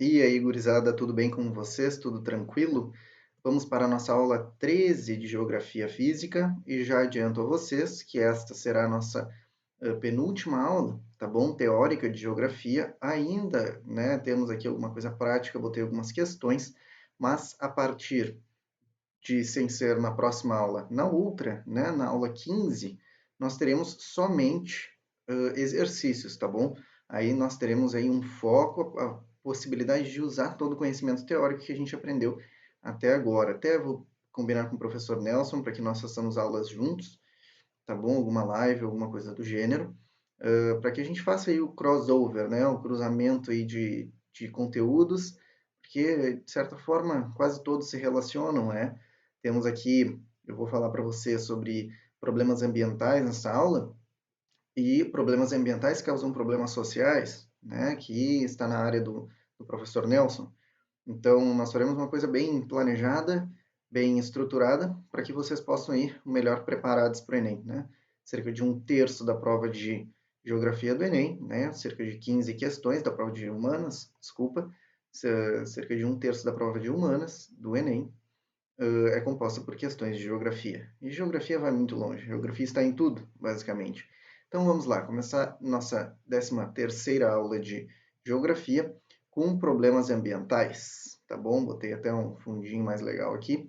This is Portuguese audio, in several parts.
E aí, gurizada, tudo bem com vocês? Tudo tranquilo? Vamos para a nossa aula 13 de Geografia Física e já adianto a vocês que esta será a nossa penúltima aula, tá bom? Teórica de Geografia. Ainda, né, temos aqui alguma coisa prática, botei algumas questões, mas a partir de, sem ser na próxima aula, na outra, né, na aula 15, nós teremos somente exercícios, tá bom? Aí nós teremos aí um foco, a possibilidade de usar todo o conhecimento teórico que a gente aprendeu até agora. Até vou combinar com o professor Nelson para que nós façamos aulas juntos, tá bom? Alguma live, alguma coisa do gênero, para que a gente faça aí o crossover, né? O cruzamento aí de conteúdos, porque, de certa forma, quase todos se relacionam, né? Temos aqui, eu vou falar para você sobre problemas ambientais nessa aula, e problemas ambientais causam problemas sociais, né? Que está na área do professor Nelson. Então, nós faremos uma coisa bem planejada, bem estruturada, para que vocês possam ir melhor preparados para o Enem, né? Cerca de um terço da prova de Geografia do Enem, né? Cerca de 15 questões da prova de Humanas, desculpa, cerca de um terço da prova de Humanas do Enem é composta por questões de Geografia. E Geografia vai muito longe, Geografia está em tudo, basicamente. Então, vamos lá, começar nossa 13ª aula de Geografia com problemas ambientais, tá bom? Botei até um fundinho mais legal aqui.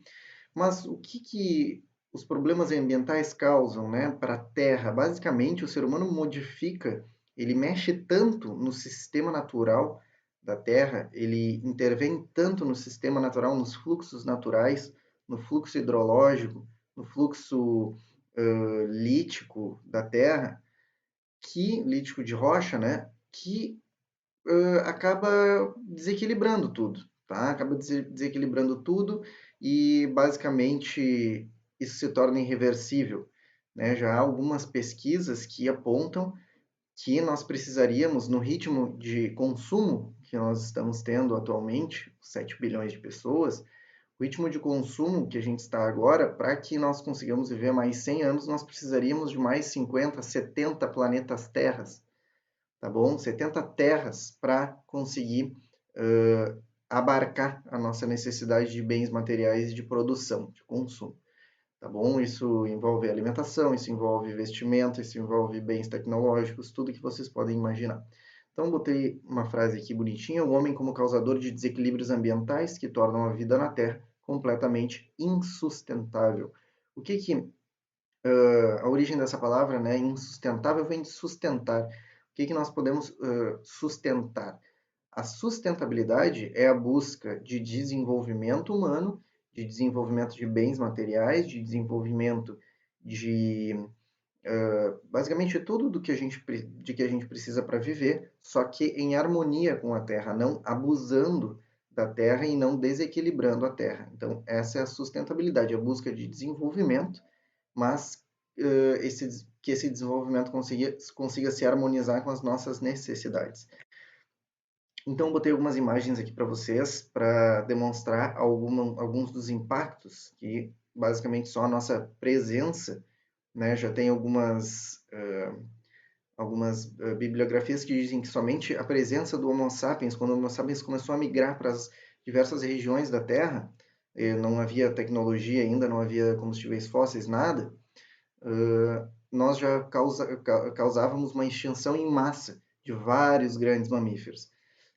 Mas o que os problemas ambientais causam, né, para a Terra? Basicamente, o ser humano modifica, ele mexe tanto no sistema natural da Terra, ele intervém tanto no sistema natural, nos fluxos naturais, no fluxo hidrológico, no fluxo lítico da Terra, que lítico de rocha, né, que acaba desequilibrando tudo, tá? Acaba desequilibrando tudo e basicamente isso se torna irreversível, né? Já há algumas pesquisas que apontam que nós precisaríamos, no ritmo de consumo que nós estamos tendo atualmente, 7 bilhões de pessoas, o ritmo de consumo que a gente está agora, para que nós consigamos viver mais 100 anos, nós precisaríamos de mais 50, 70 planetas Terras, tá bom? 70 terras para conseguir abarcar a nossa necessidade de bens materiais de produção, de consumo, tá bom? Isso envolve alimentação, isso envolve vestimenta, isso envolve bens tecnológicos, tudo que vocês podem imaginar. Então, botei uma frase aqui bonitinha: o homem como causador de desequilíbrios ambientais que tornam a vida na Terra completamente insustentável. O que que a origem dessa palavra, né, insustentável, vem de sustentar. O que que nós podemos sustentar? A sustentabilidade é a busca de desenvolvimento humano, de desenvolvimento de bens materiais, de desenvolvimento de basicamente tudo do que de que a gente precisa para viver, só que em harmonia com a Terra, não abusando da Terra e não desequilibrando a Terra. Então, essa é a sustentabilidade, a busca de desenvolvimento, mas que esse desenvolvimento consiga se harmonizar com as nossas necessidades. Então, botei algumas imagens aqui para vocês para demonstrar alguns dos impactos que basicamente só a nossa presença, né, já tem algumas bibliografias que dizem que somente a presença do Homo sapiens, quando o Homo sapiens começou a migrar para as diversas regiões da Terra, não havia tecnologia ainda, não havia combustíveis fósseis, nada, nós já causávamos uma extinção em massa de vários grandes mamíferos,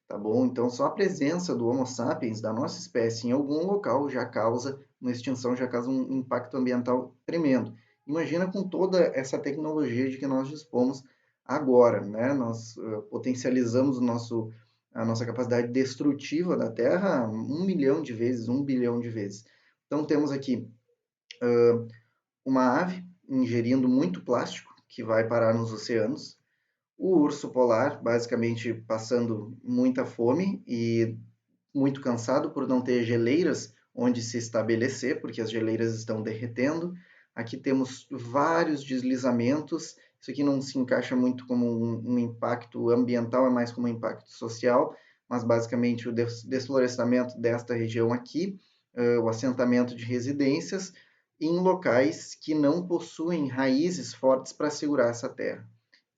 tá bom? Então, só a presença do Homo sapiens, da nossa espécie, em algum local já causa uma extinção, já causa um impacto ambiental tremendo. Imagina com toda essa tecnologia de que nós dispomos agora, né? Nós potencializamos a nossa capacidade destrutiva da Terra 1 milhão de vezes, 1 bilhão de vezes. Então, temos aqui uma ave ingerindo muito plástico que vai parar nos oceanos, o urso polar basicamente passando muita fome e muito cansado por não ter geleiras onde se estabelecer, porque as geleiras estão derretendo. Aqui temos vários deslizamentos. Isso aqui não se encaixa muito como um impacto ambiental, é mais como um impacto social, mas basicamente o desflorestamento desta região aqui, o assentamento de residências em locais que não possuem raízes fortes para segurar essa terra.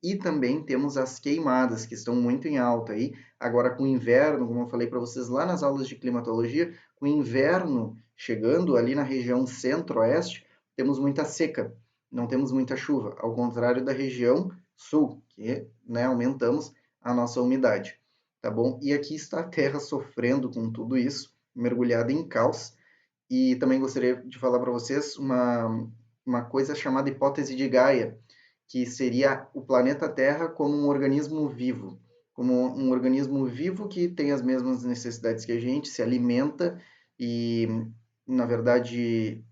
E também temos as queimadas, que estão muito em alta aí. Agora com o inverno, como eu falei para vocês lá nas aulas de climatologia, com o inverno chegando ali na região centro-oeste, temos muita seca, não temos muita chuva, ao contrário da região sul, que, né, aumentamos a nossa umidade, tá bom? E aqui está a Terra sofrendo com tudo isso, mergulhada em caos. E também gostaria de falar para vocês uma coisa chamada hipótese de Gaia, que seria o planeta Terra como um organismo vivo, como um organismo vivo que tem as mesmas necessidades que a gente, se alimenta e, na verdade,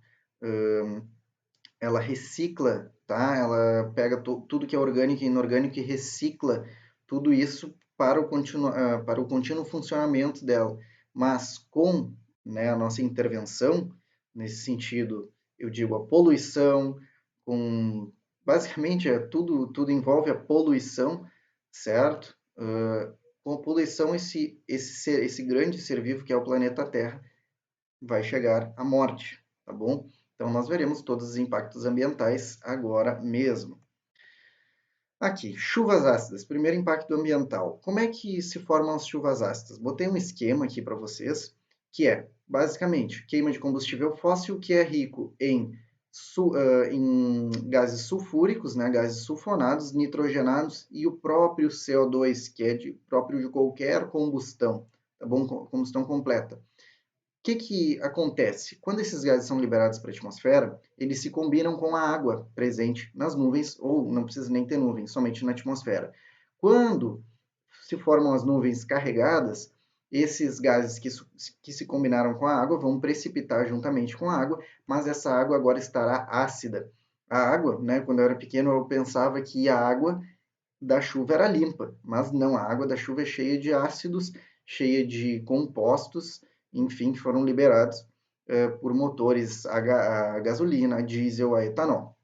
ela recicla, tá? Ela pega tudo que é orgânico e inorgânico e recicla tudo isso para o contínuo funcionamento dela. Mas com, né, a nossa intervenção, nesse sentido, eu digo a poluição, com basicamente tudo envolve a poluição, certo? Com a poluição, esse grande ser vivo que é o planeta Terra vai chegar à morte, tá bom? Então, nós veremos todos os impactos ambientais agora mesmo. Aqui, chuvas ácidas, primeiro impacto ambiental. Como é que se formam as chuvas ácidas? Botei um esquema aqui para vocês, que é, basicamente, queima de combustível fóssil, que é rico em gases sulfúricos, né, gases sulfonados, nitrogenados, e o próprio CO2, que é próprio de qualquer combustão, tá bom? Combustão completa. Que acontece? Quando esses gases são liberados para a atmosfera, eles se combinam com a água presente nas nuvens, ou não precisa nem ter nuvens, somente na atmosfera. Quando se formam as nuvens carregadas, esses gases que se combinaram com a água vão precipitar juntamente com a água, mas essa água agora estará ácida. A água, né, quando eu era pequeno, eu pensava que a água da chuva era limpa, mas não, a água da chuva é cheia de ácidos, cheia de compostos, enfim, que foram liberados por motores a gasolina, a diesel, a etanol,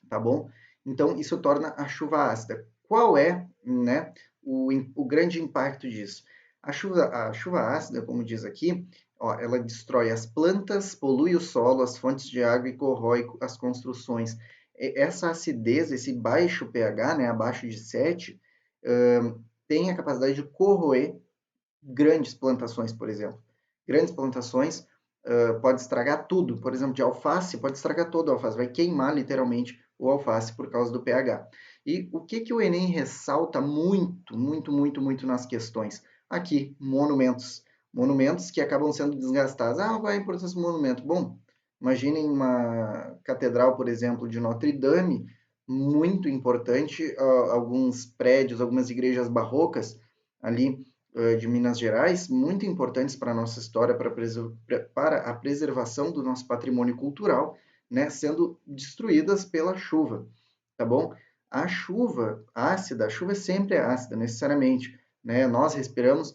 tá bom? Então, isso torna a chuva ácida. Qual é, né, o grande impacto disso? A chuva ácida, como diz aqui, ó, ela destrói as plantas, polui o solo, as fontes de água e corrói as construções. Essa acidez, esse baixo pH, né, abaixo de 7, tem a capacidade de corroer grandes plantações, por exemplo. Grandes plantações pode estragar tudo. Por exemplo, de alface, pode estragar todo o alface, vai queimar literalmente o alface por causa do pH. E o que o Enem ressalta muito, muito, muito, muito nas questões? Aqui, monumentos. Monumentos que acabam sendo desgastados. Ah, qual é a importância do monumento? Bom, imaginem uma catedral, por exemplo, de Notre Dame, muito importante, alguns prédios, algumas igrejas barrocas ali de Minas Gerais, muito importantes para a nossa história, para a preservação do nosso patrimônio cultural, né, sendo destruídas pela chuva, tá bom? A chuva ácida, a chuva sempre é ácida, necessariamente, né? Nós respiramos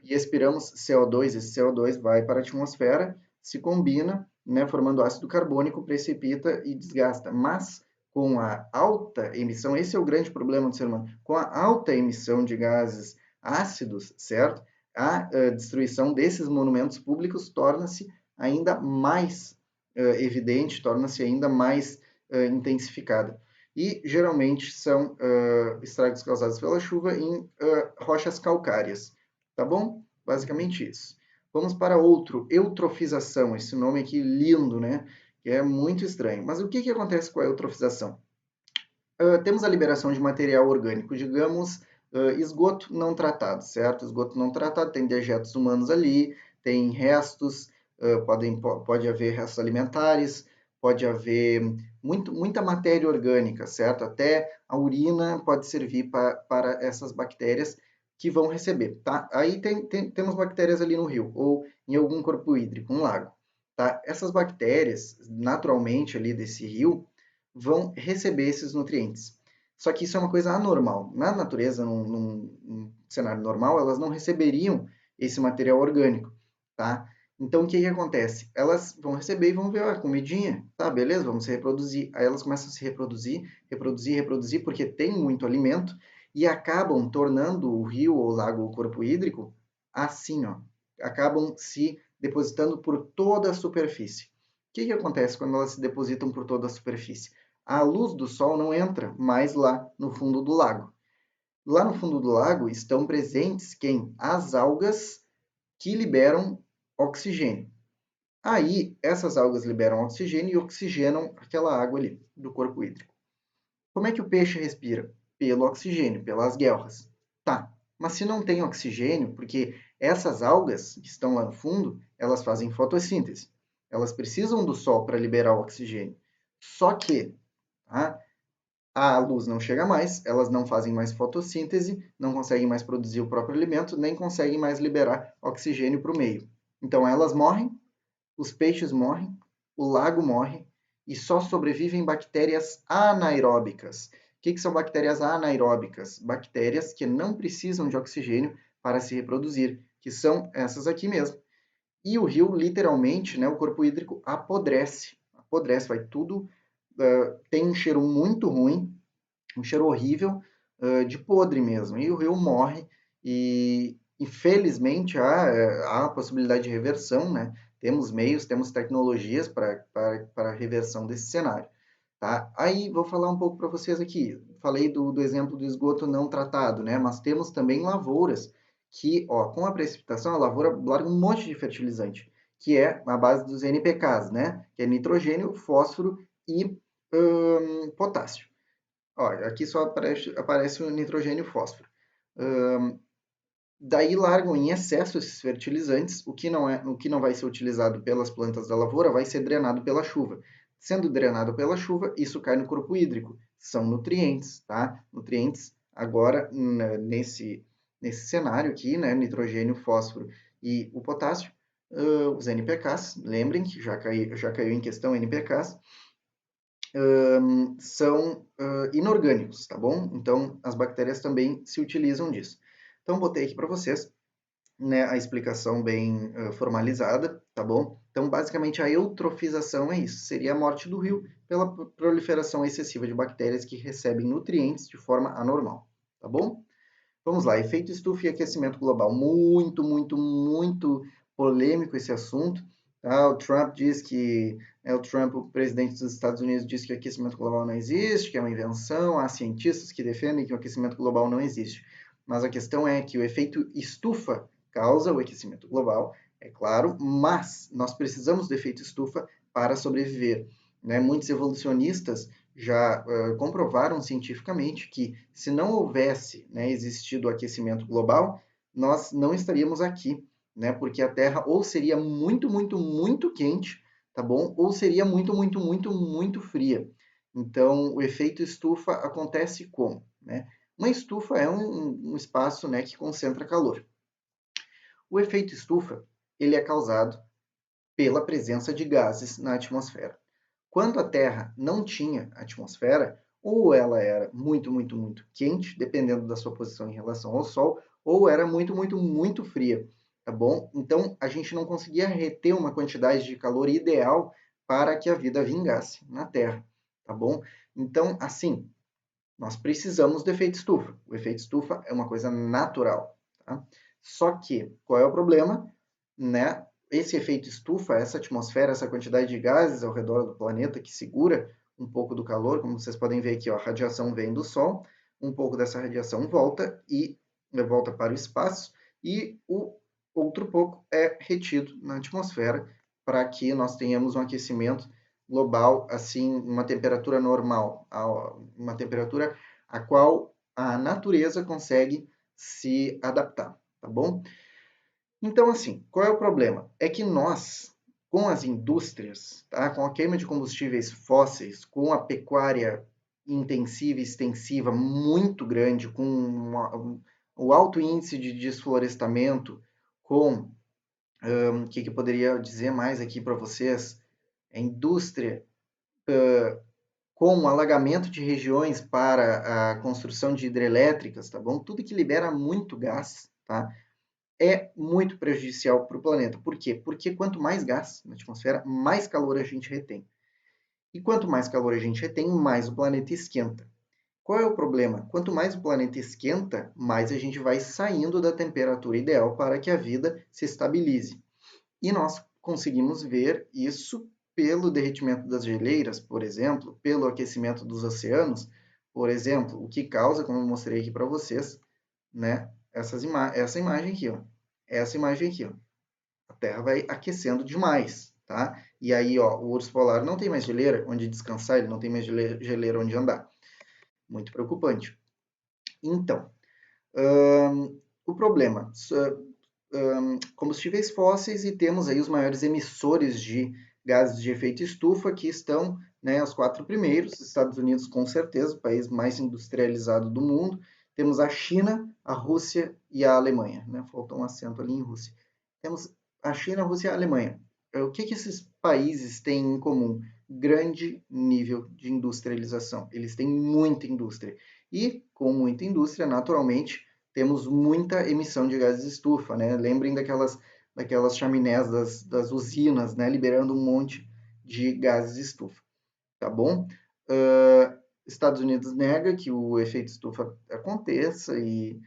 e expiramos CO2, esse CO2 vai para a atmosfera, se combina, né, formando ácido carbônico, precipita e desgasta. Mas com a alta emissão, esse é o grande problema do ser humano, com a alta emissão de gases ácidos, certo? A destruição desses monumentos públicos torna-se ainda mais evidente, torna-se ainda mais intensificada. E geralmente são estragos causados pela chuva em rochas calcárias. Tá bom? Basicamente isso. Vamos para outro, eutrofização. Esse nome aqui lindo, né? Que é muito estranho. Mas o que acontece com a eutrofização? Temos a liberação de material orgânico, digamos, esgoto não tratado, certo? Esgoto não tratado, tem dejetos humanos ali, tem restos, pode haver restos alimentares, pode haver muita matéria orgânica, certo? Até a urina pode servir para essas bactérias que vão receber, tá? Aí temos bactérias ali no rio, ou em algum corpo hídrico, um lago, tá? Essas bactérias, naturalmente ali desse rio, vão receber esses nutrientes. Só que isso é uma coisa anormal. Na natureza, num cenário normal, elas não receberiam esse material orgânico, tá? Então, o que acontece? Elas vão receber e vão ver, comidinha, tá, beleza, vamos se reproduzir. Aí elas começam a se reproduzir, reproduzir, reproduzir, porque tem muito alimento e acabam tornando o rio, ou lago, ou corpo hídrico assim, ó. Acabam se depositando por toda a superfície. O que acontece quando elas se depositam por toda a superfície? A luz do sol não entra mais lá no fundo do lago. Lá no fundo do lago estão presentes quem? As algas que liberam oxigênio. Aí, essas algas liberam oxigênio e oxigenam aquela água ali do corpo hídrico. Como é que o peixe respira? Pelo oxigênio, pelas guelras. Tá, mas se não tem oxigênio, porque essas algas que estão lá no fundo, elas fazem fotossíntese. Elas precisam do sol para liberar o oxigênio. Só que tá, a luz não chega mais, elas não fazem mais fotossíntese, não conseguem mais produzir o próprio alimento, nem conseguem mais liberar oxigênio para o meio. Então elas morrem, os peixes morrem, o lago morre e só sobrevivem bactérias anaeróbicas. O que são bactérias anaeróbicas? Bactérias que não precisam de oxigênio para se reproduzir, que são essas aqui mesmo. E o rio, literalmente, né, o corpo hídrico apodrece, vai tudo, tem um cheiro muito ruim, um cheiro horrível, de podre mesmo. E o rio morre e, infelizmente, há a possibilidade de reversão, né? Temos meios, temos tecnologias para a reversão desse cenário. Tá? Aí vou falar um pouco para vocês aqui. Falei do exemplo do esgoto não tratado, né? Mas temos também lavouras que, ó, com a precipitação, a lavoura larga um monte de fertilizante, que é a base dos NPKs, né? Que é nitrogênio, fósforo e potássio. Ó, aqui só aparece o nitrogênio e o fósforo. Daí largam em excesso esses fertilizantes, o que não vai ser utilizado pelas plantas da lavoura vai ser drenado pela chuva. Sendo drenado pela chuva, isso cai no corpo hídrico. São nutrientes, tá? Nutrientes agora nesse cenário aqui, né? Nitrogênio, fósforo e o potássio, os NPKs, lembrem que já caiu em questão NPKs, são inorgânicos, tá bom? Então, as bactérias também se utilizam disso. Então, botei aqui para vocês, né, a explicação bem formalizada, tá bom? Então, basicamente, a eutrofização é isso, seria a morte do rio pela proliferação excessiva de bactérias que recebem nutrientes de forma anormal, tá bom? Vamos lá, efeito estufa e aquecimento global. Muito, muito, muito polêmico esse assunto. Tá? O Trump diz que, o Trump, o presidente dos Estados Unidos, diz que o aquecimento global não existe, que é uma invenção. Há cientistas que defendem que o aquecimento global não existe. Mas a questão é que o efeito estufa causa o aquecimento global, é claro, mas nós precisamos do efeito estufa para sobreviver. Né? Muitos evolucionistas já comprovaram cientificamente que se não houvesse, né, existido o aquecimento global, nós não estaríamos aqui, né? Porque a Terra ou seria muito, muito, muito quente, tá bom? Ou seria muito, muito, muito, muito fria. Então, o efeito estufa acontece como, né? Uma estufa é um espaço, né, que concentra calor. O efeito estufa, ele é causado pela presença de gases na atmosfera. Quando a Terra não tinha atmosfera, ou ela era muito, muito, muito quente, dependendo da sua posição em relação ao Sol, ou era muito, muito, muito fria, tá bom? Então, a gente não conseguia reter uma quantidade de calor ideal para que a vida vingasse na Terra, tá bom? Então, assim, nós precisamos do efeito estufa. O efeito estufa é uma coisa natural, tá? Só que, qual é o problema? Né? Esse efeito estufa, essa atmosfera, essa quantidade de gases ao redor do planeta que segura um pouco do calor, como vocês podem ver aqui, ó, a radiação vem do Sol, um pouco dessa radiação volta para o espaço e o outro pouco é retido na atmosfera para que nós tenhamos um aquecimento global, assim, uma temperatura normal, uma temperatura a qual a natureza consegue se adaptar, tá bom? Então, assim, qual é o problema? É que nós, com as indústrias, tá? Com a queima de combustíveis fósseis, com a pecuária intensiva e extensiva muito grande, com o alto índice de desflorestamento, com o que eu poderia dizer mais aqui para vocês? A indústria com o alagamento de regiões para a construção de hidrelétricas, tá bom? Tudo que libera muito gás, tá? É muito prejudicial para o planeta. Por quê? Porque quanto mais gás na atmosfera, mais calor a gente retém. E quanto mais calor a gente retém, mais o planeta esquenta. Qual é o problema? Quanto mais o planeta esquenta, mais a gente vai saindo da temperatura ideal para que a vida se estabilize. E nós conseguimos ver isso pelo derretimento das geleiras, por exemplo, pelo aquecimento dos oceanos, por exemplo, o que causa, como eu mostrei aqui para vocês, né, essa imagem aqui, ó. Essa imagem aqui, ó. A Terra vai aquecendo demais, tá? E aí, ó, o urso polar não tem mais geleira onde descansar, ele não tem mais geleira onde andar. Muito preocupante. Então, o problema, combustíveis fósseis, e temos aí os maiores emissores de gases de efeito estufa, que estão, né, os 4 primeiros, Estados Unidos com certeza, o país mais industrializado do mundo, temos a China, a Rússia e a Alemanha, né? Faltou um acento ali em Rússia. Temos a China, a Rússia e a Alemanha. O que esses países têm em comum? Grande nível de industrialização. Eles têm muita indústria. E, com muita indústria, naturalmente, temos muita emissão de gases de estufa, né? Lembrem daquelas chaminés das usinas, né? Liberando um monte de gases de estufa, tá bom? Estados Unidos nega que o efeito estufa aconteça e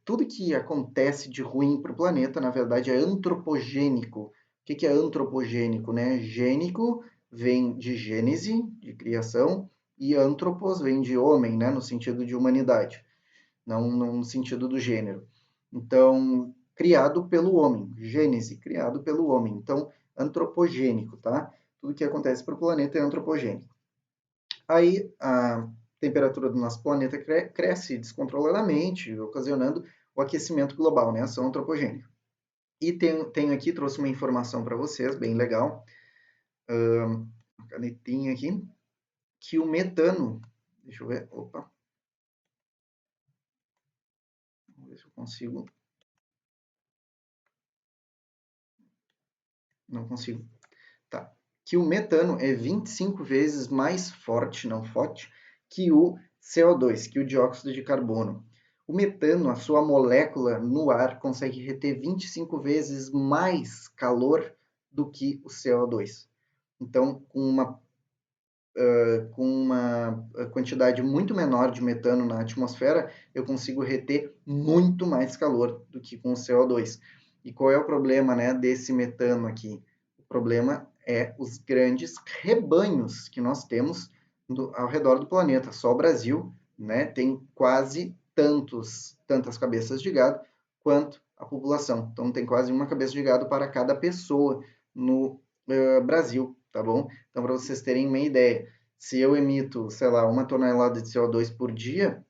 tudo que acontece de ruim para o planeta, na verdade, é antropogênico. O que é antropogênico, né? Gênico vem de gênese, de criação, e antropos vem de homem, né? No sentido de humanidade, não no sentido do gênero. Então, criado pelo homem, gênese, criado pelo homem. Então, antropogênico, tá? Tudo que acontece para o planeta é antropogênico. Aí, a temperatura do nosso planeta cresce descontroladamente, ocasionando o aquecimento global, né? Ação antropogênica. E tenho aqui, trouxe uma informação para vocês, bem legal, uma canetinha aqui, que o metano, deixa eu ver, opa, vamos ver se eu consigo, não consigo, tá, que o metano é 25 vezes mais forte, não forte, que o CO2, que o dióxido de carbono. O metano, a sua molécula no ar, consegue reter 25 vezes mais calor do que o CO2. Então, com uma quantidade muito menor de metano na atmosfera, eu consigo reter muito mais calor do que com o CO2. E qual é o problema, né, desse metano aqui? O problema é os grandes rebanhos que nós temos ao redor do planeta. Só o Brasil, né, tem quase tantas cabeças de gado quanto a população. Então tem quase uma cabeça de gado para cada pessoa no Brasil, tá bom? Então, para vocês terem uma ideia, se eu emito, sei lá, 1 tonelada de CO2 por dia,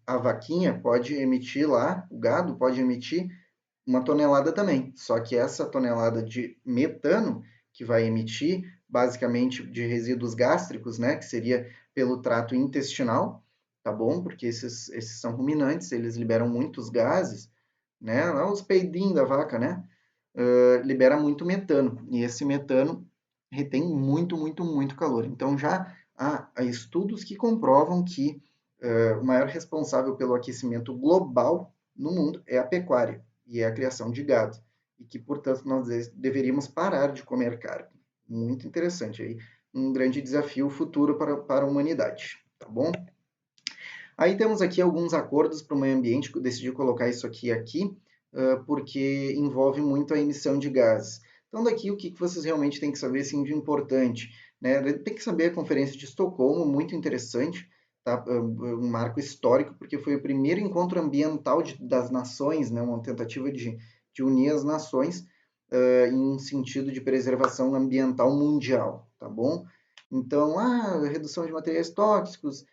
a vaquinha pode emitir lá, o gado pode emitir 1 tonelada também. Só que essa tonelada de metano que vai emitir, basicamente de resíduos gástricos, né, que seria pelo trato intestinal, tá bom? Porque esses são ruminantes, eles liberam muitos gases, né? Lá os peidinhos da vaca, né? Libera muito metano. E esse metano retém muito calor. Então já há estudos que comprovam que o maior responsável pelo aquecimento global no mundo é a pecuária e é a criação de gado. E que, portanto, nós deveríamos parar de comer carne. Muito interessante aí. Um grande desafio futuro para a humanidade, tá bom? Aí temos aqui alguns acordos para o meio ambiente, que eu decidi colocar isso aqui, porque envolve muito a emissão de gases. Então, daqui, o que vocês realmente têm que saber assim, de importante? Né? Tem que saber a Conferência de Estocolmo, muito interessante, tá? Um marco histórico, porque foi o primeiro encontro ambiental das nações, né? Uma tentativa de unir as nações em um sentido de preservação ambiental mundial, tá bom? Então, a redução de materiais tóxicos,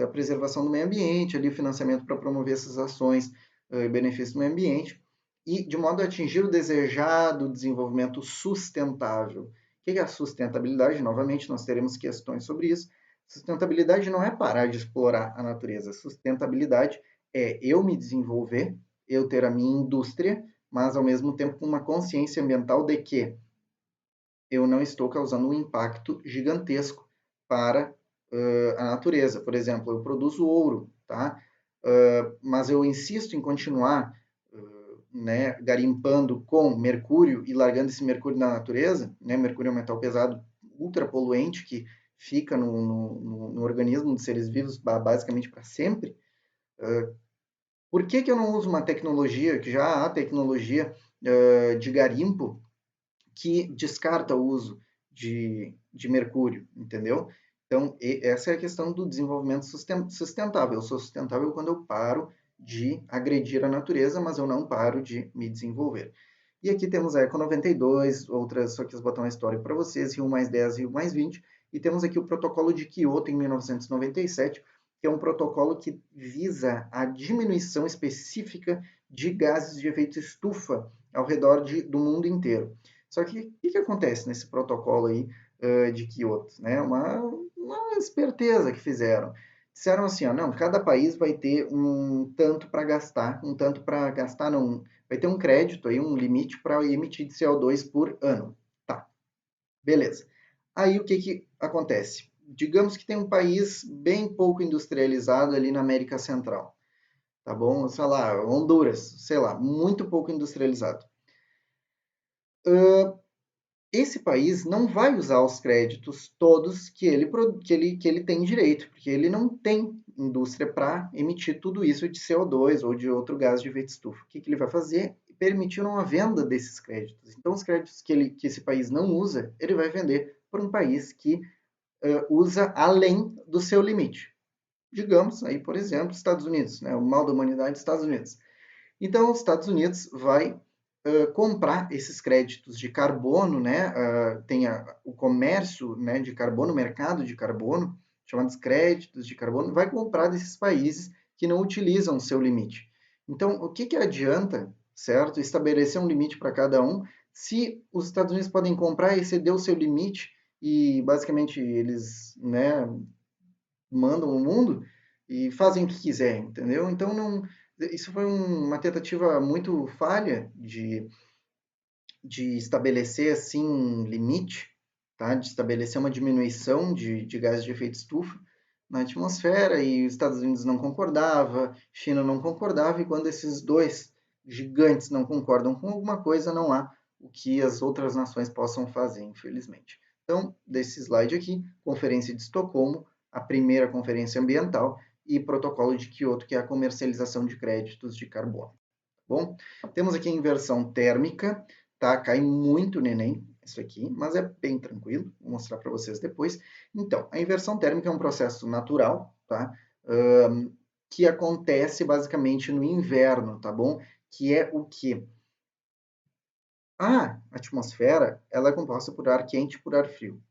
a preservação do meio ambiente, ali o financiamento para promover essas ações e benefícios do meio ambiente, e de modo a atingir o desejado desenvolvimento sustentável. O que é a sustentabilidade? Novamente, nós teremos questões sobre isso. Sustentabilidade não é parar de explorar a natureza. Sustentabilidade é eu me desenvolver, eu ter a minha indústria, mas ao mesmo tempo com uma consciência ambiental de que eu não estou causando um impacto gigantesco para a natureza. Por exemplo, eu produzo ouro, tá? Mas eu insisto em continuar né, garimpando com mercúrio e largando esse mercúrio na natureza, né? Mercúrio é um metal pesado ultra poluente que fica no organismo dos seres vivos basicamente para sempre. Por que eu não uso uma tecnologia, que já há tecnologia de garimpo, que descarta o uso de mercúrio, entendeu? Então, essa é a questão do desenvolvimento sustentável. Eu sou sustentável quando eu paro de agredir a natureza, mas eu não paro de me desenvolver. E aqui temos a Eco 92, outras, só quis botar uma história para vocês, Rio mais 10, Rio mais 20, e temos aqui o Protocolo de Quioto em 1997, que é um protocolo que visa a diminuição específica de gases de efeito estufa ao redor do mundo inteiro. Só que o que acontece nesse protocolo aí de Quioto? Né? Uma esperteza que fizeram. Disseram assim, ó, não, cada país vai ter um tanto para gastar, não, vai ter um crédito aí, um limite para emitir de CO2 por ano. Tá, beleza. Aí o que acontece? Digamos que tem um país bem pouco industrializado ali na América Central, tá bom? Sei lá, Honduras, sei lá, muito pouco industrializado. Esse país não vai usar os créditos todos que ele tem direito, porque ele não tem indústria para emitir tudo isso de CO2 ou de outro gás de efeito estufa. O que ele vai fazer? Permitir uma venda desses créditos. Então, os créditos que esse país não usa, ele vai vender para um país que usa além do seu limite. Digamos, aí, por exemplo, Estados Unidos, né? O mal da humanidade, Estados Unidos. Então, os Estados Unidos vai comprar esses créditos de carbono, né? Tem o comércio, né, de carbono, o mercado de carbono, chamados créditos de carbono, vai comprar desses países que não utilizam o seu limite. Então, o que adianta, certo, estabelecer um limite para cada um, se os Estados Unidos podem comprar e exceder o seu limite e basicamente eles, né, mandam o mundo e fazem o que quiserem, entendeu? Então, não, isso foi uma tentativa muito falha de estabelecer assim um limite, tá? De estabelecer uma diminuição de gases de efeito estufa na atmosfera e os Estados Unidos não concordava, China não concordava, e quando esses dois gigantes não concordam com alguma coisa, não há o que as outras nações possam fazer, infelizmente. Então, desse slide aqui, Conferência de Estocolmo, a primeira conferência ambiental, e Protocolo de Quioto, que é a comercialização de créditos de carbono. Bom, temos aqui a inversão térmica, tá? Cai muito no Enem, isso aqui, mas é bem tranquilo, vou mostrar para vocês depois. Então, a inversão térmica é um processo natural, tá? Que acontece basicamente no inverno, tá bom? Que é o que? A atmosfera, ela é composta por ar quente e por ar frio.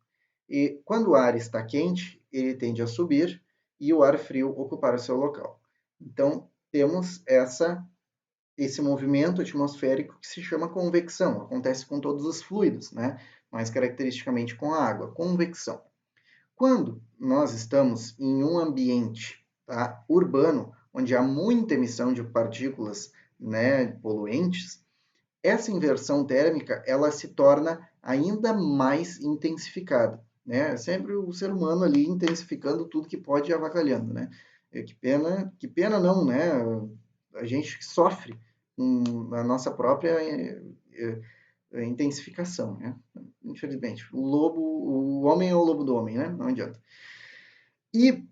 E quando o ar está quente, ele tende a subir e o ar frio ocupar o seu local. Então, temos esse movimento atmosférico que se chama convecção. Acontece com todos os fluidos, né? Mais caracteristicamente com a água, convecção. Quando nós estamos em um ambiente, tá, urbano, onde há muita emissão de partículas, né, poluentes, essa inversão térmica ela se torna ainda mais intensificada, né? Sempre o ser humano ali intensificando tudo que pode e avacalhando, né? Que pena não, né? A gente sofre com a nossa própria intensificação, né? Infelizmente, o homem é o lobo do homem, né? Não adianta. E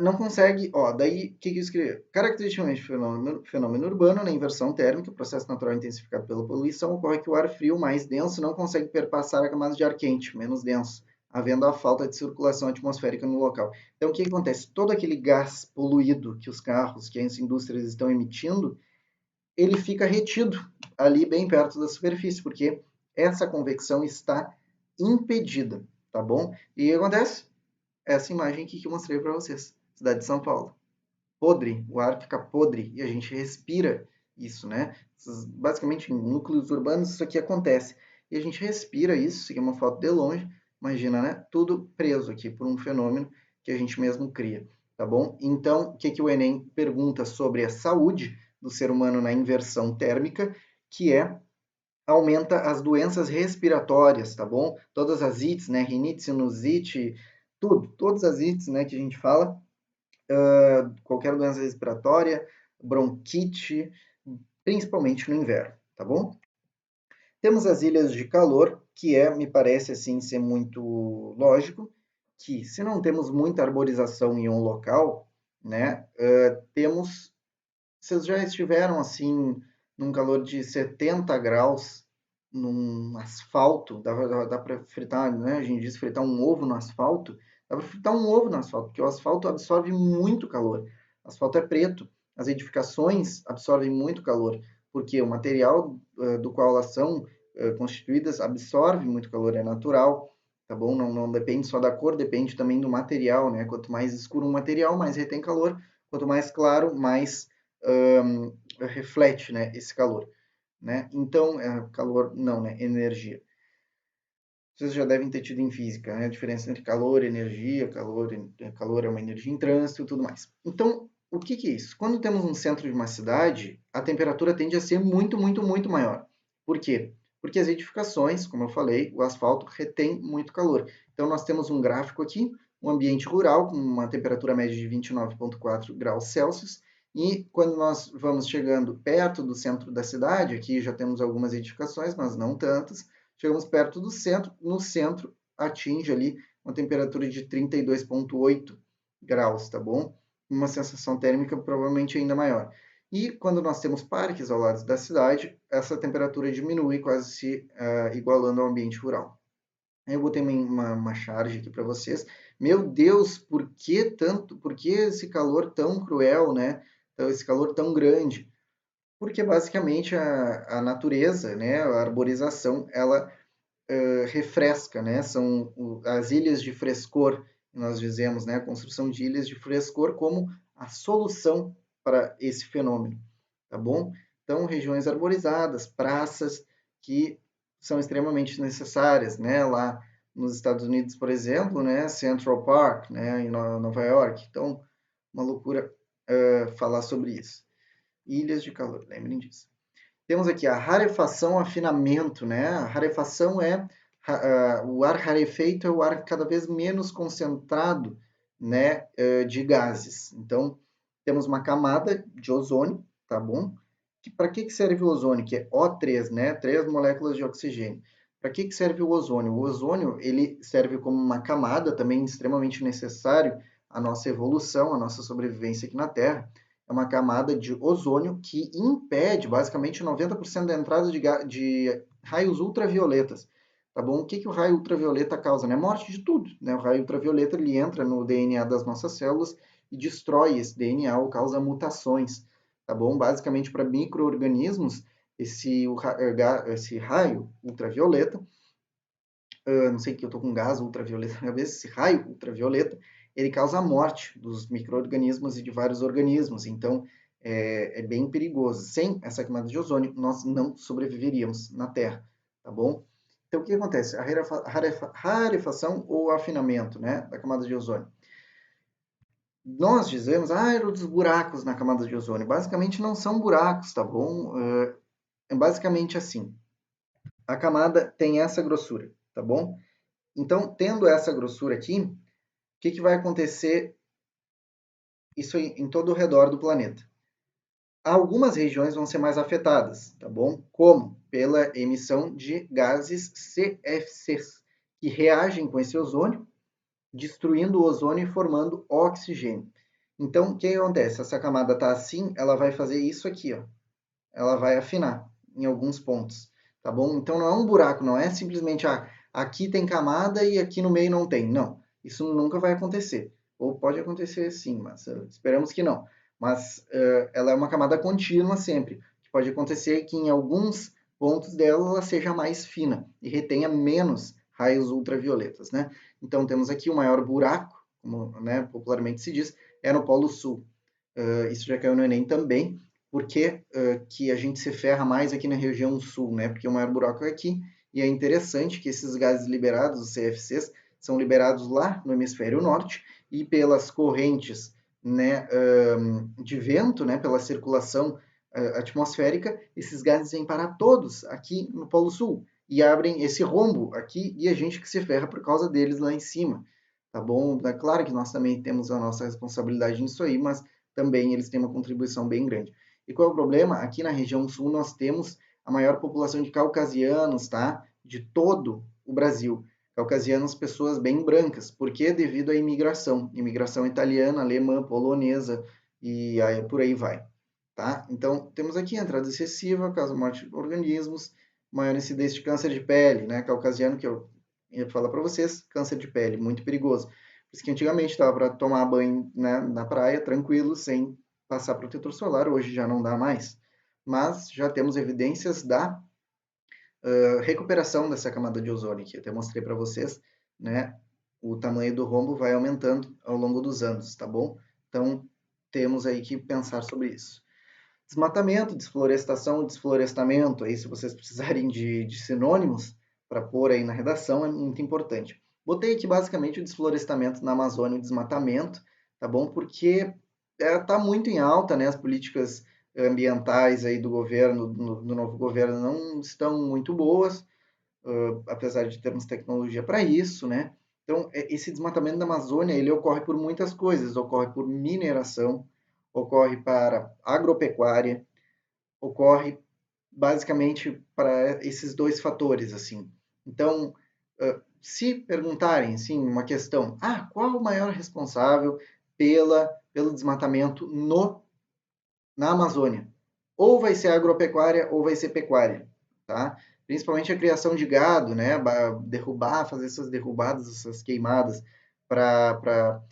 não consegue, ó, daí o que eu escrevi? Caracteristicamente, fenômeno urbano, na inversão térmica, processo natural intensificado pela poluição, ocorre que o ar frio mais denso não consegue perpassar a camada de ar quente, menos denso, havendo a falta de circulação atmosférica no local. Então, o que acontece? Todo aquele gás poluído que os carros, que as indústrias estão emitindo, ele fica retido ali bem perto da superfície, porque essa convecção está impedida, tá bom? E o que acontece? Essa imagem aqui que eu mostrei para vocês, cidade de São Paulo. Podre, o ar fica podre e a gente respira isso, né? Basicamente, em núcleos urbanos isso aqui acontece. E a gente respira isso, isso aqui é uma foto de longe, imagina, né? Tudo preso aqui por um fenômeno que a gente mesmo cria, tá bom? Então, o que o Enem pergunta sobre a saúde do ser humano na inversão térmica, que é aumenta as doenças respiratórias, tá bom? Todas as ites, né? Rinite, sinusite, tudo, todas as ites, né, que a gente fala, qualquer doença respiratória, bronquite, principalmente no inverno, tá bom? Temos as ilhas de calor, que me parece assim ser muito lógico, que se não temos muita arborização em um local, né, vocês já estiveram assim num calor de 70 graus num asfalto, dá para fritar, né? A gente diz fritar um ovo no asfalto, dá para fritar um ovo no asfalto, porque o asfalto absorve muito calor. O asfalto é preto, as edificações absorvem muito calor, porque o material do qual elas são constituídas absorve muito calor, é natural, tá bom? Não depende só da cor, depende também do material, né? Quanto mais escuro um material, mais retém calor, quanto mais claro, mais reflete, né, esse calor, né? Então, calor não, né? Energia. Vocês já devem ter tido em física, né? A diferença entre calor e energia, calor é uma energia em trânsito e tudo mais. Então, o que que é isso? Quando temos um centro de uma cidade, a temperatura tende a ser muito, muito, muito maior. Por quê? Porque as edificações, como eu falei, o asfalto retém muito calor. Então, nós temos um gráfico aqui, um ambiente rural com uma temperatura média de 29,4 graus Celsius, e quando nós vamos chegando perto do centro da cidade, aqui já temos algumas edificações, mas não tantas, chegamos perto do centro, no centro atinge ali uma temperatura de 32,8 graus, tá bom? Uma sensação térmica provavelmente ainda maior. E quando nós temos parques ao lado da cidade, essa temperatura diminui, quase se igualando ao ambiente rural. Eu botei uma charge aqui para vocês. Meu Deus, por que tanto? Por que esse calor tão cruel, né? Então, esse calor tão grande? Porque basicamente a natureza, né, a arborização, ela refresca, né? São as ilhas de frescor, nós dizemos, né? A construção de ilhas de frescor como a solução para esse fenômeno, tá bom? Então, regiões arborizadas, praças que são extremamente necessárias, né? Lá nos Estados Unidos, por exemplo, né? Central Park, né? Em Nova York. Então, uma loucura falar sobre isso. Ilhas de calor, lembrem disso. Temos aqui a rarefação, afinamento, né? A rarefação é o ar rarefeito, é o ar cada vez menos concentrado, né, de gases. Então, temos uma camada de ozônio, tá bom? Para que serve o ozônio? Que é O3, né? 3 moléculas de oxigênio. Para que serve o ozônio? O ozônio, ele serve como uma camada também extremamente necessário à nossa evolução, à nossa sobrevivência aqui na Terra. É uma camada de ozônio que impede basicamente 90% da entrada de raios ultravioletas. Tá bom? O que, que o raio ultravioleta causa? Né? Morte de tudo. Né? O raio ultravioleta ele entra no DNA das nossas células e destrói esse DNA ou causa mutações. Tá bom? Basicamente, para micro-organismos, esse raio ultravioleta, não sei que eu estou com gás ultravioleta na cabeça, esse raio ultravioleta, ele causa a morte dos micro-organismos e de vários organismos. Então, é bem perigoso. Sem essa camada de ozônio, nós não sobreviveríamos na Terra, tá bom? Então, o que acontece? A rarefação ou afinamento, né, da camada de ozônio. Nós dizemos, eram dos buracos na camada de ozônio. Basicamente, não são buracos, tá bom? É basicamente assim. A camada tem essa grossura, tá bom? Então, tendo essa grossura aqui, o que, que vai acontecer isso em todo o redor do planeta? Algumas regiões vão ser mais afetadas, tá bom? Como? Pela emissão de gases CFCs, que reagem com esse ozônio, destruindo o ozônio e formando oxigênio. Então, o que acontece? Essa camada está assim, ela vai fazer isso aqui, ó. Ela vai afinar em alguns pontos, tá bom? Então, não é um buraco, não é simplesmente, aqui tem camada e aqui no meio não tem. Não, isso nunca vai acontecer. Ou pode acontecer sim, mas esperamos que não. Mas ela é uma camada contínua sempre. Pode acontecer que em alguns pontos dela ela seja mais fina e retenha menos raios ultravioletas, né? Então temos aqui o maior buraco, como né, popularmente se diz, é no Polo Sul. Isso já caiu no Enem também. Por que que a gente se ferra mais aqui na região sul, né? Porque o maior buraco é aqui, e é interessante que esses gases liberados, os CFCs, são liberados lá no hemisfério norte, e pelas correntes né, de vento, né, pela circulação atmosférica, esses gases vêm para todos aqui no Polo Sul, e abrem esse rombo aqui, e a gente que se ferra por causa deles lá em cima, tá bom? É claro que nós também temos a nossa responsabilidade nisso aí, mas também eles têm uma contribuição bem grande. E qual é o problema? Aqui na região sul nós temos a maior população de caucasianos, tá? De todo o Brasil. Caucasianos, pessoas bem brancas. Por quê? Devido à imigração. Imigração italiana, alemã, polonesa e aí, por aí vai. Tá? Então, temos aqui a entrada excessiva, causa morte de organismos, maior incidência de câncer de pele, né? Caucasiano, que eu ia falar para vocês, câncer de pele, muito perigoso. Por isso que antigamente dava para tomar banho, né, na praia, tranquilo, sem passar protetor solar, hoje já não dá mais. Mas já temos evidências da recuperação dessa camada de ozônio, que eu até mostrei para vocês, né? O tamanho do rombo vai aumentando ao longo dos anos, tá bom? Então, temos aí que pensar sobre isso. Desmatamento, desflorestação, desflorestamento, aí se vocês precisarem de sinônimos para pôr aí na redação, é muito importante. Botei aqui basicamente o desflorestamento na Amazônia, o desmatamento, tá bom? Porque tá muito em alta, né? As políticas ambientais aí do governo, do novo governo, não estão muito boas, apesar de termos tecnologia para isso, né? Então, esse desmatamento da Amazônia, ele ocorre por muitas coisas, ocorre por mineração, ocorre para agropecuária, ocorre basicamente para esses dois fatores, assim. Então, se perguntarem, assim, uma questão, qual o maior responsável pelo desmatamento na Amazônia? Ou vai ser agropecuária ou vai ser pecuária, tá? Principalmente a criação de gado, né? Derrubar, fazer essas derrubadas, essas queimadas para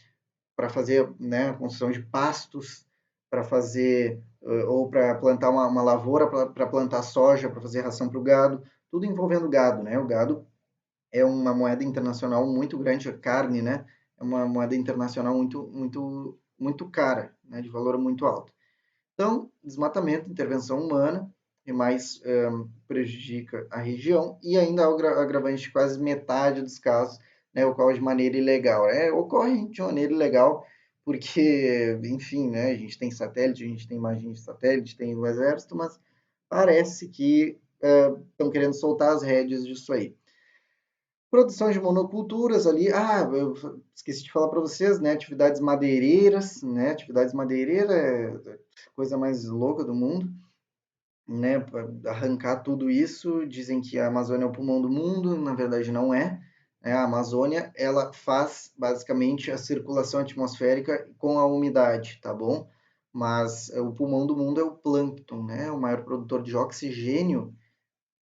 fazer, né, a construção de pastos, para fazer ou para plantar uma lavoura, para plantar soja, para fazer ração para o gado, tudo envolvendo gado, né? O gado é uma moeda internacional muito grande, a carne, né? É uma moeda internacional muito cara, né? De valor muito alto. Então, desmatamento, intervenção humana, e mais prejudica a região, e ainda o agravante de quase metade dos casos, né, ocorre de maneira ilegal. Ocorre de maneira ilegal porque, enfim, né, a gente tem satélite, a gente tem imagens de satélite, tem o exército, mas parece que estão querendo soltar as rédeas disso aí. Produção de monoculturas ali. Eu esqueci de falar para vocês, né? Atividades madeireiras, né? Atividades madeireiras é a coisa mais louca do mundo, né? Para arrancar tudo isso, dizem que a Amazônia é o pulmão do mundo, na verdade não é. A Amazônia, ela faz basicamente a circulação atmosférica com a umidade, tá bom? Mas o pulmão do mundo é o plâncton, né? O maior produtor de oxigênio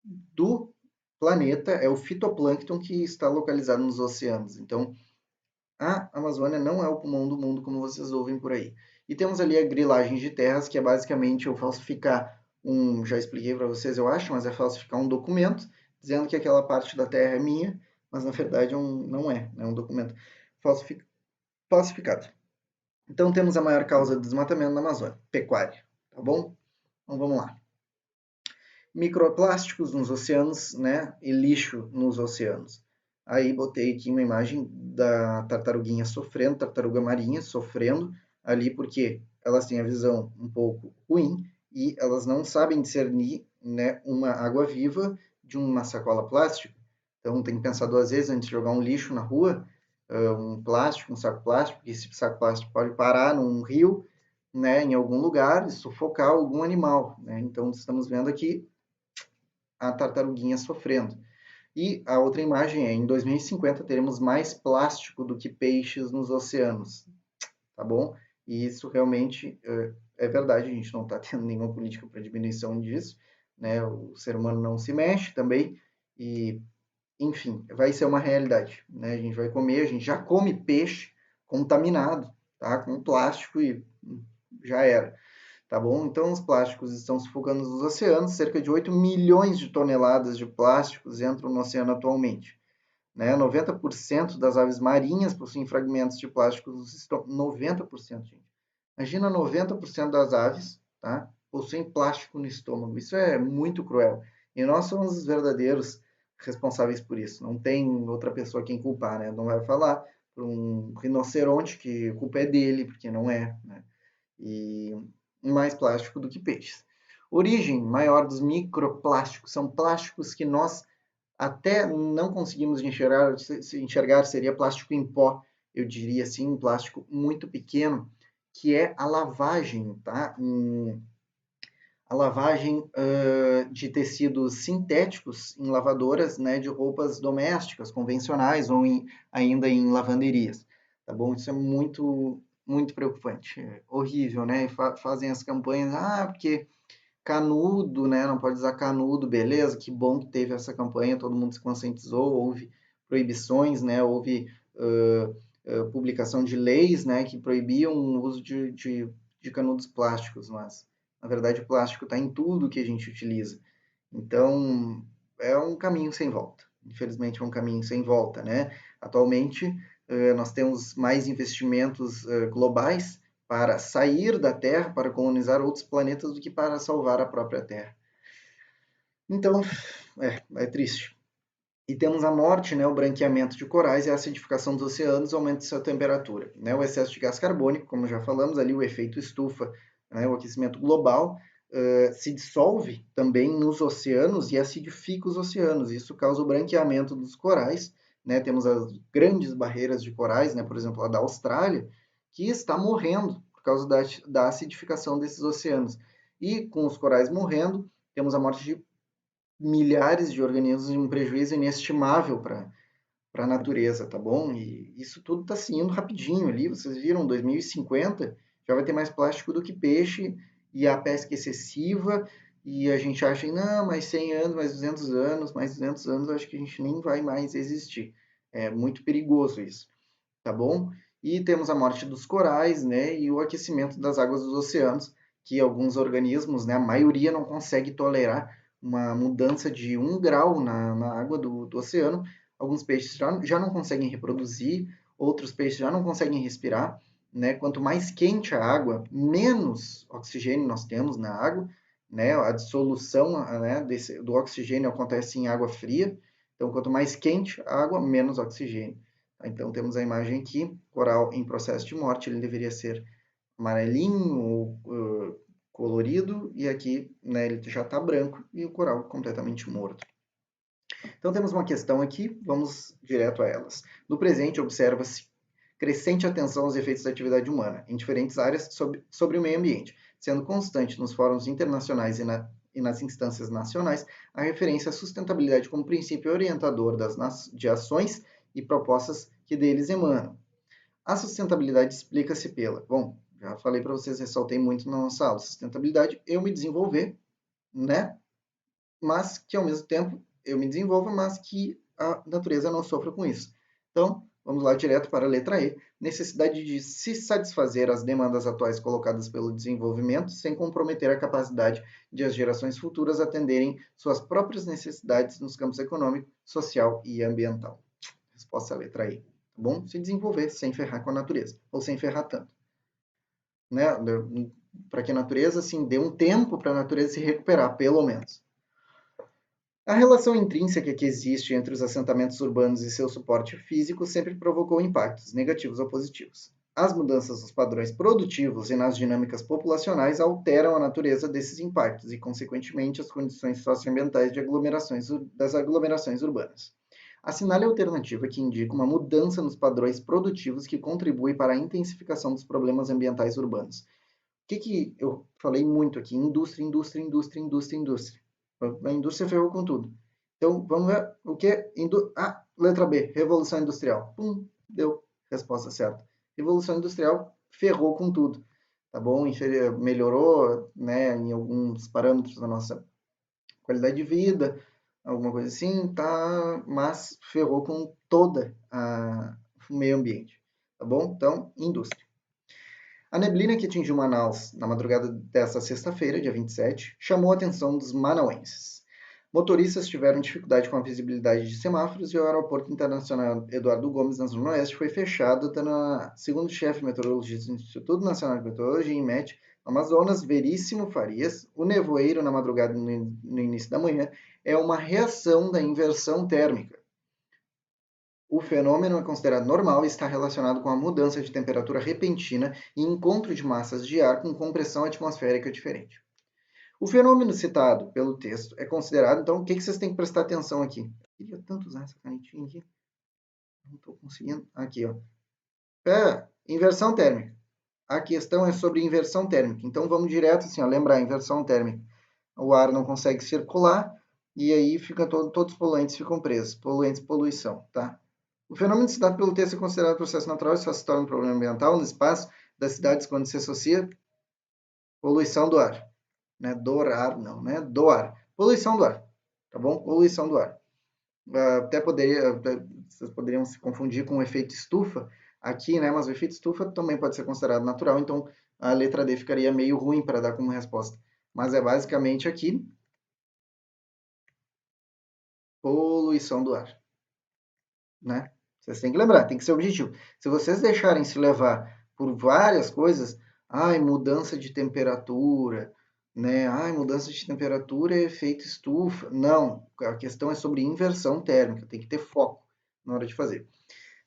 do planeta é o fitoplâncton que está localizado nos oceanos. Então, a Amazônia não é o pulmão do mundo, como vocês ouvem por aí. E temos ali a grilagem de terras, que é basicamente eu falsificar já expliquei para vocês, eu acho, mas é falsificar um documento dizendo que aquela parte da terra é minha, mas na verdade não é, é um documento falsificado. Então temos a maior causa de desmatamento na Amazônia, pecuária, tá bom? Então vamos lá. Microplásticos nos oceanos, né? E lixo nos oceanos. Aí botei aqui uma imagem da tartaruguinha sofrendo, tartaruga marinha sofrendo ali porque elas têm a visão um pouco ruim e elas não sabem discernir, né, uma água viva de uma sacola plástica. Então tem que pensar duas vezes antes de jogar um lixo na rua, um plástico, um saco plástico, porque esse saco plástico pode parar num rio, né, em algum lugar e sufocar algum animal, né? Então estamos vendo aqui a tartaruguinha sofrendo. E a outra imagem é, em 2050 teremos mais plástico do que peixes nos oceanos, tá bom? E isso realmente é verdade, a gente não está tendo nenhuma política para diminuição disso, né? O ser humano não se mexe também e, enfim, vai ser uma realidade, né? A gente vai comer, a gente já come peixe contaminado, tá? Com plástico e já era. Tá bom? Então, os plásticos estão sufocando os oceanos, cerca de 8 milhões de toneladas de plásticos entram no oceano atualmente. Né? 90% das aves marinhas possuem fragmentos de plásticos no estômago. 90%, gente. Imagina 90% das aves, tá? Possuem plástico no estômago. Isso é muito cruel. E nós somos os verdadeiros responsáveis por isso. Não tem outra pessoa quem culpar, né? Não vai falar para um rinoceronte que a culpa é dele, porque não é, né? E mais plástico do que peixes. Origem maior dos microplásticos são plásticos que nós até não conseguimos enxergar, se enxergar seria plástico em pó, eu diria assim, um plástico muito pequeno, que é a lavagem, tá? A lavagem de tecidos sintéticos em lavadoras, né, de roupas domésticas, convencionais ou ainda em lavanderias, tá bom? Isso é muito preocupante, é horrível, né? Fazem as campanhas, porque canudo, né? Não pode usar canudo, beleza? Que bom que teve essa campanha, todo mundo se conscientizou, houve proibições, né? Houve publicação de leis, né? Que proibiam o uso de canudos plásticos, mas na verdade o plástico está em tudo que a gente utiliza. Então é um caminho sem volta. Infelizmente é um caminho sem volta, né? Atualmente nós temos mais investimentos globais para sair da Terra, para colonizar outros planetas, do que para salvar a própria Terra. Então, é triste. E temos a morte, né, o branqueamento de corais e a acidificação dos oceanos, aumento de sua temperatura. Né, o excesso de gás carbônico, como já falamos ali, o efeito estufa, né, o aquecimento global, se dissolve também nos oceanos e acidifica os oceanos. Isso causa o branqueamento dos corais. Né, temos as grandes barreiras de corais, né, por exemplo, a da Austrália, que está morrendo por causa da acidificação desses oceanos. E com os corais morrendo, temos a morte de milhares de organismos e um prejuízo inestimável para a natureza, tá bom? E isso tudo está se indo rapidinho ali. Vocês viram, 2050 já vai ter mais plástico do que peixe e a pesca excessiva. E a gente acha, não, mais 100 anos, mais 200 anos, mais 200 anos, eu acho que a gente nem vai mais existir. É muito perigoso isso, tá bom? E temos a morte dos corais, né? E o aquecimento das águas dos oceanos, que alguns organismos, né? A maioria não consegue tolerar uma mudança de 1 grau na água do oceano. Alguns peixes já não conseguem reproduzir, outros peixes já não conseguem respirar, né? Quanto mais quente a água, menos oxigênio nós temos na água, né? A dissolução, né, do oxigênio acontece em água fria. Então, quanto mais quente a água, menos oxigênio. Então, temos a imagem aqui, coral em processo de morte, ele deveria ser amarelinho ou colorido, e aqui, né, ele já está branco e o coral completamente morto. Então, temos uma questão aqui, vamos direto a elas. No presente, observa-se crescente atenção aos efeitos da atividade humana em diferentes áreas sobre o meio ambiente, sendo constante nos fóruns internacionais e nas instâncias nacionais a referência à sustentabilidade como princípio orientador de ações e propostas que deles emanam. A sustentabilidade explica-se pela, bom, já falei para vocês, ressaltei muito na nossa aula, sustentabilidade, eu me desenvolver, né? Mas que ao mesmo tempo eu me desenvolva, mas que a natureza não sofra com isso. Então, vamos lá direto para a letra E. Necessidade de se satisfazer as demandas atuais colocadas pelo desenvolvimento, sem comprometer a capacidade de as gerações futuras atenderem suas próprias necessidades nos campos econômico, social e ambiental. Resposta à letra E. Tá bom? Se desenvolver sem ferrar com a natureza, ou sem ferrar tanto. Né? Para que a natureza, assim, dê um tempo para a natureza se recuperar, pelo menos. A relação intrínseca que existe entre os assentamentos urbanos e seu suporte físico sempre provocou impactos, negativos ou positivos. As mudanças nos padrões produtivos e nas dinâmicas populacionais alteram a natureza desses impactos e, consequentemente, as condições socioambientais das aglomerações urbanas. Assinale a alternativa que indica uma mudança nos padrões produtivos que contribui para a intensificação dos problemas ambientais urbanos. O que eu falei muito aqui? Indústria, indústria, indústria, indústria, indústria. A indústria ferrou com tudo. Então, vamos ver o que é... letra B, Revolução Industrial. Pum, deu. Resposta certa. Revolução Industrial ferrou com tudo. Tá bom? Melhorou, né, em alguns parâmetros da nossa qualidade de vida, alguma coisa assim, tá? Mas ferrou com toda o meio ambiente. Tá bom? Então, indústria. A neblina que atingiu Manaus na madrugada desta sexta-feira, dia 27, chamou a atenção dos manauenses. Motoristas tiveram dificuldade com a visibilidade de semáforos e o aeroporto internacional Eduardo Gomes, na Zona Oeste, foi fechado, segundo o chefe meteorologista do Instituto Nacional de Meteorologia, INMET, no Amazonas, Veríssimo Farias. O nevoeiro na madrugada no início da manhã é uma reação da inversão térmica. O fenômeno é considerado normal e está relacionado com a mudança de temperatura repentina e encontro de massas de ar com compressão atmosférica diferente. O fenômeno citado pelo texto é considerado, então, o que vocês têm que prestar atenção aqui? Eu queria tanto usar essa canetinha aqui. Não estou conseguindo. Aqui, ó. Inversão térmica. A questão é sobre inversão térmica. Então, vamos direto assim, ó, lembrar, inversão térmica. O ar não consegue circular e aí todos os poluentes ficam presos. Poluentes, poluição, tá? O fenômeno citado pelo texto é considerado processo natural e só se torna um problema ambiental no espaço das cidades quando se associa poluição do ar. né? Dorar não, né? Do ar. Poluição do ar, tá bom? Poluição do ar. Vocês poderiam se confundir com o efeito estufa aqui, né? Mas o efeito estufa também pode ser considerado natural, então a letra D ficaria meio ruim para dar como resposta. Mas é basicamente aqui, poluição do ar, né? Vocês têm que lembrar, tem que ser objetivo. Se vocês deixarem se levar por várias coisas, ai, mudança de temperatura, né? Ai, mudança de temperatura é efeito estufa. Não, a questão é sobre inversão térmica, tem que ter foco na hora de fazer.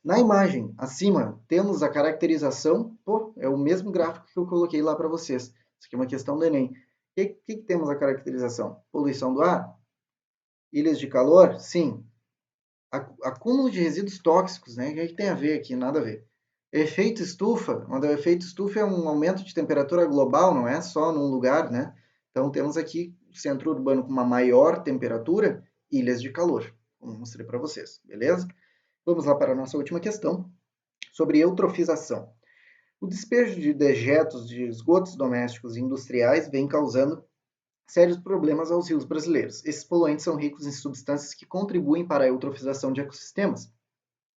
Na imagem acima, temos a caracterização, pô, é o mesmo gráfico que eu coloquei lá para vocês. Isso aqui é uma questão do Enem. O que temos a caracterização? Poluição do ar? Ilhas de calor? Sim. Acúmulo de resíduos tóxicos, né? O que tem a ver aqui? Nada a ver. Efeito estufa, o efeito estufa é um aumento de temperatura global, não é só num lugar, né? Então temos aqui o centro urbano com uma maior temperatura, ilhas de calor, como mostrei para vocês, beleza? Vamos lá para a nossa última questão, sobre eutrofização. O despejo de dejetos de esgotos domésticos e industriais vem causando sérios problemas aos rios brasileiros. Esses poluentes são ricos em substâncias que contribuem para a eutrofização de ecossistemas,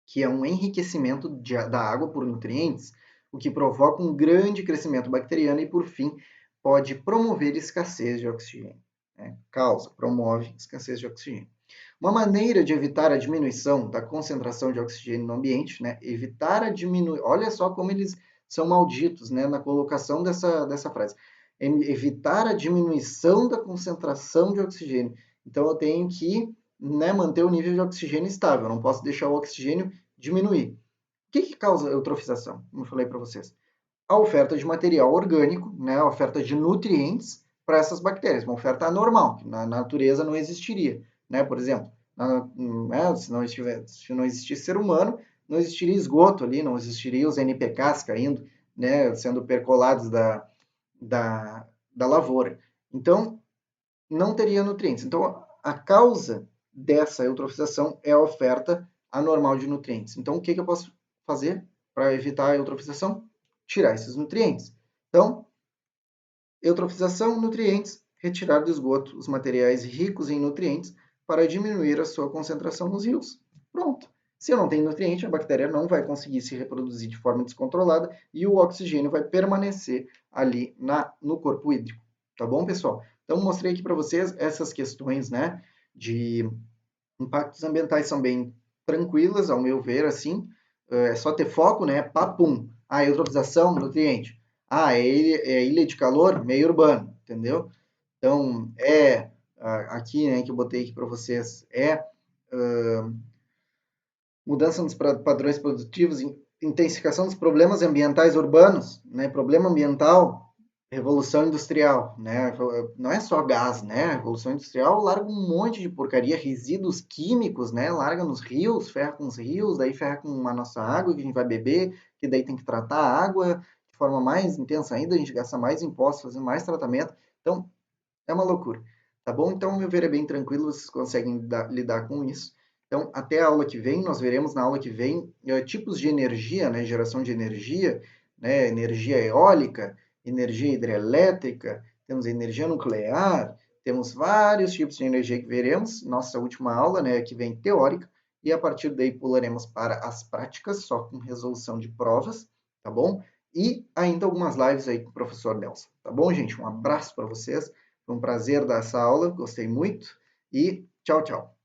que é um enriquecimento da água por nutrientes, o que provoca um grande crescimento bacteriano e, por fim, pode promover escassez de oxigênio. Né? Promove escassez de oxigênio. Uma maneira de evitar a diminuição da concentração de oxigênio no ambiente, né? Evitar a diminuição. Olha só como eles são malditos, né? Na colocação dessa frase. Evitar a diminuição da concentração de oxigênio. Então eu tenho que, né, manter o nível de oxigênio estável. Eu não posso deixar o oxigênio diminuir. O que causa eutrofização? Como eu falei para vocês. A oferta de material orgânico, né? A oferta de nutrientes para essas bactérias. Uma oferta anormal, que na natureza não existiria. Né? Por exemplo, se não existisse ser humano, não existiria esgoto ali, não existiria os NPKs caindo, né, sendo percolados da lavoura. Então, não teria nutrientes. Então, a causa dessa eutrofização é a oferta anormal de nutrientes. Então, o que eu posso fazer para evitar a eutrofização? Tirar esses nutrientes. Então, eutrofização, nutrientes, retirar do esgoto os materiais ricos em nutrientes para diminuir a sua concentração nos rios. Pronto. Se eu não tenho nutriente, a bactéria não vai conseguir se reproduzir de forma descontrolada e o oxigênio vai permanecer ali no corpo hídrico. Tá bom, pessoal? Então, mostrei aqui para vocês essas questões, né, de impactos ambientais são bem tranquilas, ao meu ver, assim. É só ter foco, né? Papum. Ah, eutrofização, nutriente. Ah, é ilha de calor, meio urbano, entendeu? Então, aqui, né, que eu botei aqui para vocês, mudança nos padrões produtivos, intensificação dos problemas ambientais urbanos, né? Problema ambiental, revolução industrial, né? Não é só gás, né? A revolução industrial larga um monte de porcaria, resíduos químicos, né? Larga nos rios, ferra com os rios, daí ferra com a nossa água que a gente vai beber, que daí tem que tratar a água de forma mais intensa ainda, a gente gasta mais impostos, fazendo mais tratamento. Então, é uma loucura, tá bom? Então, meu ver é bem tranquilo, vocês conseguem lidar com isso. Então, até a aula que vem, nós veremos na aula que vem tipos de energia, né? Geração de energia, né? Energia eólica, energia hidrelétrica, temos energia nuclear, temos vários tipos de energia que veremos. Nossa última aula, né, que vem teórica, e a partir daí pularemos para as práticas, só com resolução de provas, tá bom? E ainda algumas lives aí com o professor Nelson, tá bom, gente? Um abraço para vocês. Foi um prazer dar essa aula, gostei muito e tchau, tchau.